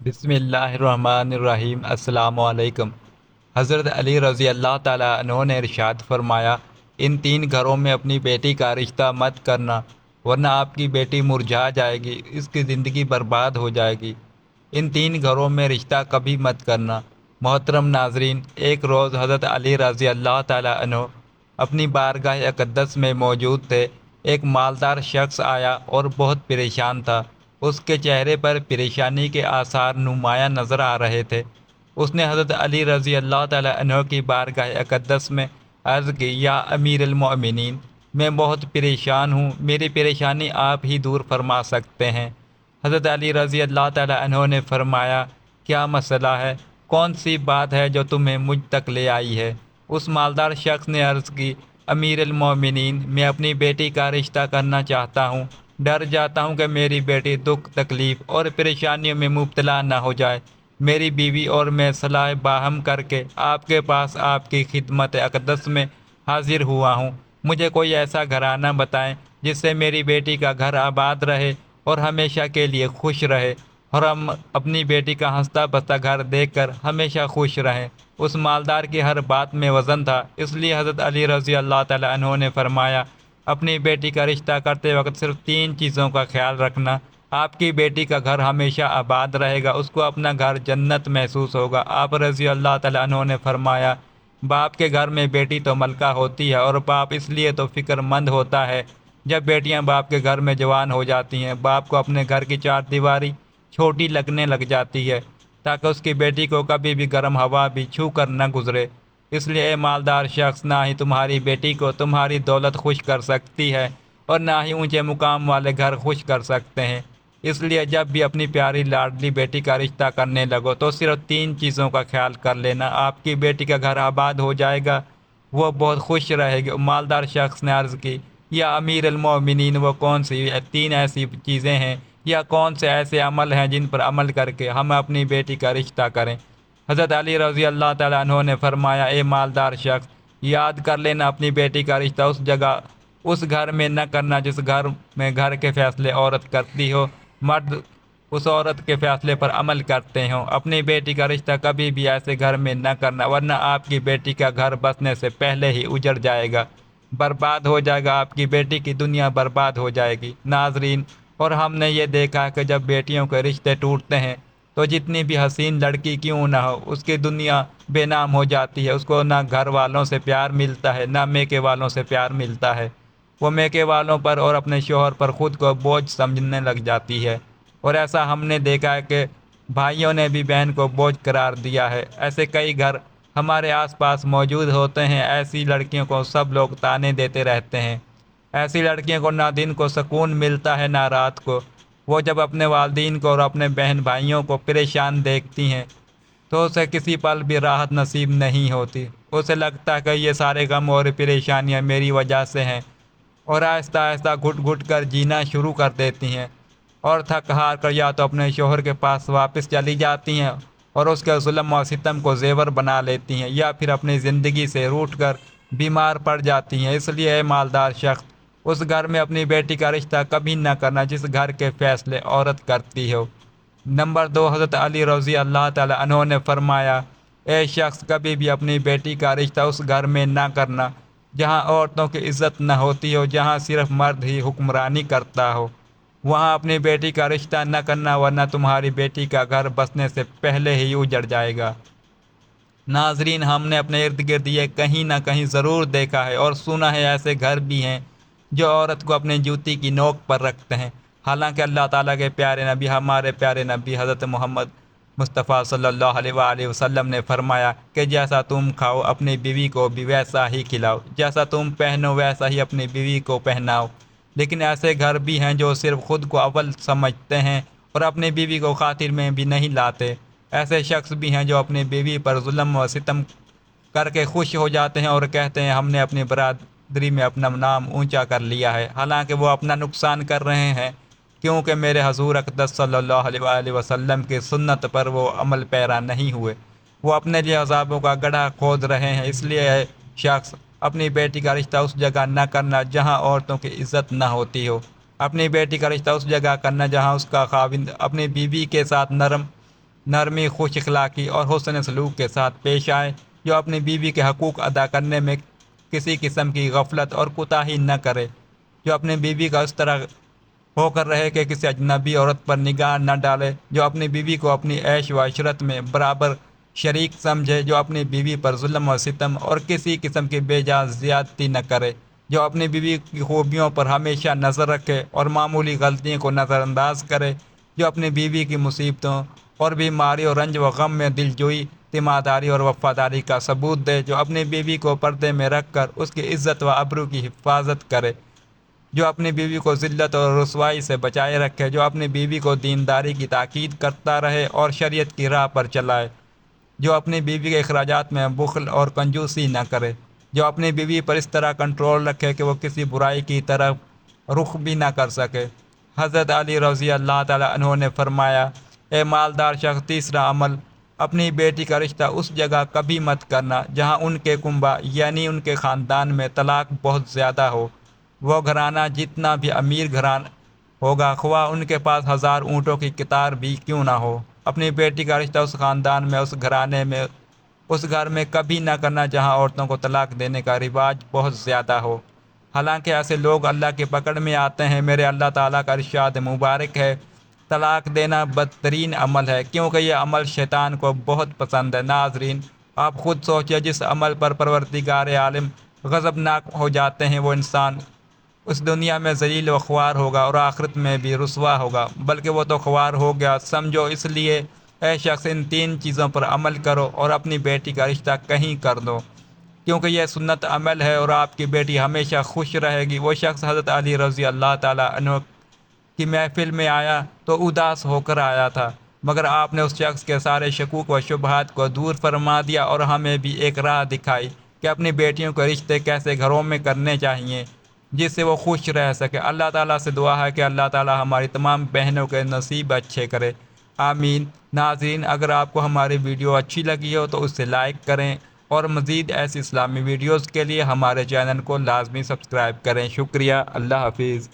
بسم اللہ الرحمن الرحیم۔ السلام علیکم۔ حضرت علی رضی اللہ تعالیٰ عنہ نے ارشاد فرمایا، ان تین گھروں میں اپنی بیٹی کا رشتہ مت کرنا، ورنہ آپ کی بیٹی مرجھا جائے گی، اس کی زندگی برباد ہو جائے گی۔ ان تین گھروں میں رشتہ کبھی مت کرنا۔ محترم ناظرین، ایک روز حضرت علی رضی اللہ تعالیٰ عنہ اپنی بارگاہ اقدس میں موجود تھے۔ ایک مالدار شخص آیا اور بہت پریشان تھا۔ اس کے چہرے پر پریشانی کے آثار نمایاں نظر آ رہے تھے۔ اس نے حضرت علی رضی اللہ تعالیٰ عنہ کی بارگاہ اقدس میں عرض کی، یا امیر المؤمنین، میں بہت پریشان ہوں، میری پریشانی آپ ہی دور فرما سکتے ہیں۔ حضرت علی رضی اللہ تعالیٰ عنہ نے فرمایا، کیا مسئلہ ہے؟ کون سی بات ہے جو تمہیں مجھ تک لے آئی ہے؟ اس مالدار شخص نے عرض کی، امیر المؤمنین، میں اپنی بیٹی کا رشتہ کرنا چاہتا ہوں۔ ڈر جاتا ہوں کہ میری بیٹی دکھ تکلیف اور پریشانیوں میں مبتلا نہ ہو جائے۔ میری بیوی اور میں صلاح باہم کر کے آپ کے پاس آپ کی خدمت اقدس میں حاضر ہوا ہوں۔ مجھے کوئی ایسا گھرانہ بتائیں جس سے میری بیٹی کا گھر آباد رہے اور ہمیشہ کے لیے خوش رہے، اور ہم اپنی بیٹی کا ہنستا بستا گھر دیکھ کر ہمیشہ خوش رہیں۔ اس مالدار کی ہر بات میں وزن تھا، اس لیے حضرت علی رضی اللہ تعالیٰ عنہ نے فرمایا، اپنی بیٹی کا رشتہ کرتے وقت صرف تین چیزوں کا خیال رکھنا۔ آپ کی بیٹی کا گھر ہمیشہ آباد رہے گا، اس کو اپنا گھر جنت محسوس ہوگا۔ آپ رضی اللہ تعالیٰ عنہ نے فرمایا، باپ کے گھر میں بیٹی تو ملکہ ہوتی ہے، اور باپ اس لیے تو فکر مند ہوتا ہے جب بیٹیاں باپ کے گھر میں جوان ہو جاتی ہیں۔ باپ کو اپنے گھر کی چار دیواری چھوٹی لگنے لگ جاتی ہے، تاکہ اس کی بیٹی کو کبھی بھی گرم ہوا بھی چھو کر نہ گزرے۔ اس لیے اے مالدار شخص، نہ ہی تمہاری بیٹی کو تمہاری دولت خوش کر سکتی ہے، اور نہ ہی اونچے مقام والے گھر خوش کر سکتے ہیں۔ اس لیے جب بھی اپنی پیاری لاڈلی بیٹی کا رشتہ کرنے لگو تو صرف تین چیزوں کا خیال کر لینا۔ آپ کی بیٹی کا گھر آباد ہو جائے گا، وہ بہت خوش رہے گی۔ مالدار شخص نے عرض کی، یا امیر المومنین، وہ کون سی تین ایسی چیزیں ہیں یا کون سے ایسے عمل ہیں جن پر عمل کر کے ہم اپنی بیٹی کا رشتہ کریں؟ حضرت علی رضی اللہ تعالیٰ عنہ نے فرمایا، اے مالدار شخص، یاد کر لینا اپنی بیٹی کا رشتہ اس گھر میں نہ کرنا جس گھر میں گھر کے فیصلے عورت کرتی ہو، مرد اس عورت کے فیصلے پر عمل کرتے ہوں۔ اپنی بیٹی کا رشتہ کبھی بھی ایسے گھر میں نہ کرنا، ورنہ آپ کی بیٹی کا گھر بسنے سے پہلے ہی اجڑ جائے گا، برباد ہو جائے گا، آپ کی بیٹی کی دنیا برباد ہو جائے گی۔ ناظرین، اور ہم نے یہ دیکھا کہ جب بیٹیوں کے رشتے ٹوٹتے ہیں تو جتنی بھی حسین لڑکی کیوں نہ ہو، اس کی دنیا بے نام ہو جاتی ہے۔ اس کو نہ گھر والوں سے پیار ملتا ہے، نہ میکے والوں سے پیار ملتا ہے۔ وہ میکے والوں پر اور اپنے شوہر پر خود کو بوجھ سمجھنے لگ جاتی ہے، اور ایسا ہم نے دیکھا ہے کہ بھائیوں نے بھی بہن کو بوجھ قرار دیا ہے۔ ایسے کئی گھر ہمارے آس پاس موجود ہوتے ہیں۔ ایسی لڑکیوں کو سب لوگ طعنے دیتے رہتے ہیں۔ ایسی لڑکیوں کو نہ دن کو سکون ملتا ہے نہ رات کو۔ وہ جب اپنے والدین کو اور اپنے بہن بھائیوں کو پریشان دیکھتی ہیں تو اسے کسی پل بھی راحت نصیب نہیں ہوتی۔ اسے لگتا ہے کہ یہ سارے غم اور پریشانیاں میری وجہ سے ہیں، اور آہستہ آہستہ گھٹ گھٹ کر جینا شروع کر دیتی ہیں، اور تھک ہار کر یا تو اپنے شوہر کے پاس واپس چلی جاتی ہیں اور اس کے ظلم و ستم کو زیور بنا لیتی ہیں، یا پھر اپنی زندگی سے روٹھ کر بیمار پڑ جاتی ہیں۔ اس لیے اے مالدار شخص، اس گھر میں اپنی بیٹی کا رشتہ کبھی نہ کرنا جس گھر کے فیصلے عورت کرتی ہو۔ نمبر 2، حضرت علی رضی اللہ تعالیٰ عنہ نے فرمایا، اے شخص، کبھی بھی اپنی بیٹی کا رشتہ اس گھر میں نہ کرنا جہاں عورتوں کی عزت نہ ہوتی ہو، جہاں صرف مرد ہی حکمرانی کرتا ہو۔ وہاں اپنی بیٹی کا رشتہ نہ کرنا، ورنہ تمہاری بیٹی کا گھر بسنے سے پہلے ہی اجڑ جائے گا۔ ناظرین، ہم نے اپنے ارد گرد یہ کہیں نہ کہیں ضرور دیکھا ہے اور سنا ہے، ایسے گھر بھی ہیں جو عورت کو اپنی جوتی کی نوک پر رکھتے ہیں۔ حالانکہ اللہ تعالیٰ کے پیارے نبی، ہمارے پیارے نبی حضرت محمد مصطفیٰ صلی اللہ علیہ وآلہ وسلم نے فرمایا کہ جیسا تم کھاؤ اپنی بیوی کو بھی ویسا ہی کھلاؤ، جیسا تم پہنو ویسا ہی اپنی بیوی کو پہناؤ۔ لیکن ایسے گھر بھی ہیں جو صرف خود کو اول سمجھتے ہیں اور اپنی بیوی کو خاطر میں بھی نہیں لاتے۔ ایسے شخص بھی ہیں جو اپنی بیوی پر ظلم و ستم کر کے خوش ہو جاتے ہیں اور کہتے ہیں، ہم نے اپنی برادری میں اپنا نام اونچا کر لیا ہے، حالانکہ وہ اپنا نقصان کر رہے ہیں، کیونکہ میرے حضور اقدس صلی اللہ علیہ وآلہ وسلم کی سنت پر وہ عمل پیرا نہیں ہوئے۔ وہ اپنے لیے عذابوں کا گڑھا کھود رہے ہیں۔ اس لیے اے شخص، اپنی بیٹی کا رشتہ اس جگہ نہ کرنا جہاں عورتوں کی عزت نہ ہوتی ہو۔ اپنی بیٹی کا رشتہ اس جگہ کرنا جہاں اس کا خاوند اپنی بیوی کے ساتھ نرم نرمی، خوش اخلاقی اور حسن سلوک کے ساتھ پیش آئے، جو اپنی بیوی کے حقوق ادا کرنے میں کسی قسم کی غفلت اور کوتاہی نہ کرے، جو اپنی بیوی کا اس طرح ہو کر رہے کہ کسی اجنبی عورت پر نگاہ نہ ڈالے، جو اپنی بیوی کو اپنی عیش و عشرت میں برابر شریک سمجھے، جو اپنی بیوی پر ظلم و ستم اور کسی قسم کی بے جا زیادتی نہ کرے، جو اپنی بیوی کی خوبیوں پر ہمیشہ نظر رکھے اور معمولی غلطیوں کو نظر انداز کرے، جو اپنی بیوی کی مصیبتوں اور بیماری اور رنج و غم میں دلجوئی، تیمارداری اور وفاداری کا ثبوت دے، جو اپنی بیوی کو پردے میں رکھ کر اس کی عزت و آبرو کی حفاظت کرے، جو اپنی بیوی کو ذلت اور رسوائی سے بچائے رکھے، جو اپنی بیوی کو دینداری کی تاکید کرتا رہے اور شریعت کی راہ پر چلائے، جو اپنی بیوی کے اخراجات میں بخل اور کنجوسی نہ کرے، جو اپنی بیوی پر اس طرح کنٹرول رکھے کہ وہ کسی برائی کی طرف رخ بھی نہ کر سکے۔ حضرت علی رضی اللہ تعالیٰ عنہ نے فرمایا، اے مالدار شخص، تیسرا عمل، اپنی بیٹی کا رشتہ اس جگہ کبھی مت کرنا جہاں ان کے کنبہ یعنی ان کے خاندان میں طلاق بہت زیادہ ہو۔ وہ گھرانہ جتنا بھی امیر گھرانہ ہوگا، خواہ ان کے پاس 1000 اونٹوں کی قطار بھی کیوں نہ ہو، اپنی بیٹی کا رشتہ اس خاندان میں، اس گھرانے میں، اس گھر میں کبھی نہ کرنا جہاں عورتوں کو طلاق دینے کا رواج بہت زیادہ ہو۔ حالانکہ ایسے لوگ اللہ کی پکڑ میں آتے ہیں۔ میرے اللہ تعالیٰ کا ارشاد مبارک ہے، طلاق دینا بدترین عمل ہے کیونکہ یہ عمل شیطان کو بہت پسند ہے۔ ناظرین، آپ خود سوچیں، جس عمل پر پروردگار عالم غضبناک ہو جاتے ہیں، وہ انسان اس دنیا میں ذلیل و خوار ہوگا اور آخرت میں بھی رسوا ہوگا، بلکہ وہ تو خوار ہو گیا سمجھو۔ اس لیے اے شخص، ان 3 چیزوں پر عمل کرو اور اپنی بیٹی کا رشتہ کہیں کر دو، کیونکہ یہ سنت عمل ہے اور آپ کی بیٹی ہمیشہ خوش رہے گی۔ وہ شخص حضرت علی رضی اللہ تعالیٰ عنہ کی محفل میں آیا تو اداس ہو کر آیا تھا، مگر آپ نے اس شخص کے سارے شکوک و شبہات کو دور فرما دیا اور ہمیں بھی ایک راہ دکھائی کہ اپنی بیٹیوں کے رشتے کیسے گھروں میں کرنے چاہیے جس سے وہ خوش رہ سکے۔ اللہ تعالیٰ سے دعا ہے کہ اللہ تعالیٰ ہماری تمام بہنوں کے نصیب اچھے کرے، آمین۔ ناظرین، اگر آپ کو ہماری ویڈیو اچھی لگی ہو تو اسے لائک کریں اور مزید ایسی اسلامی ویڈیوز کے لیے ہمارے چینل کو لازمی سبسکرائب کریں۔ شکریہ، اللہ حافظ۔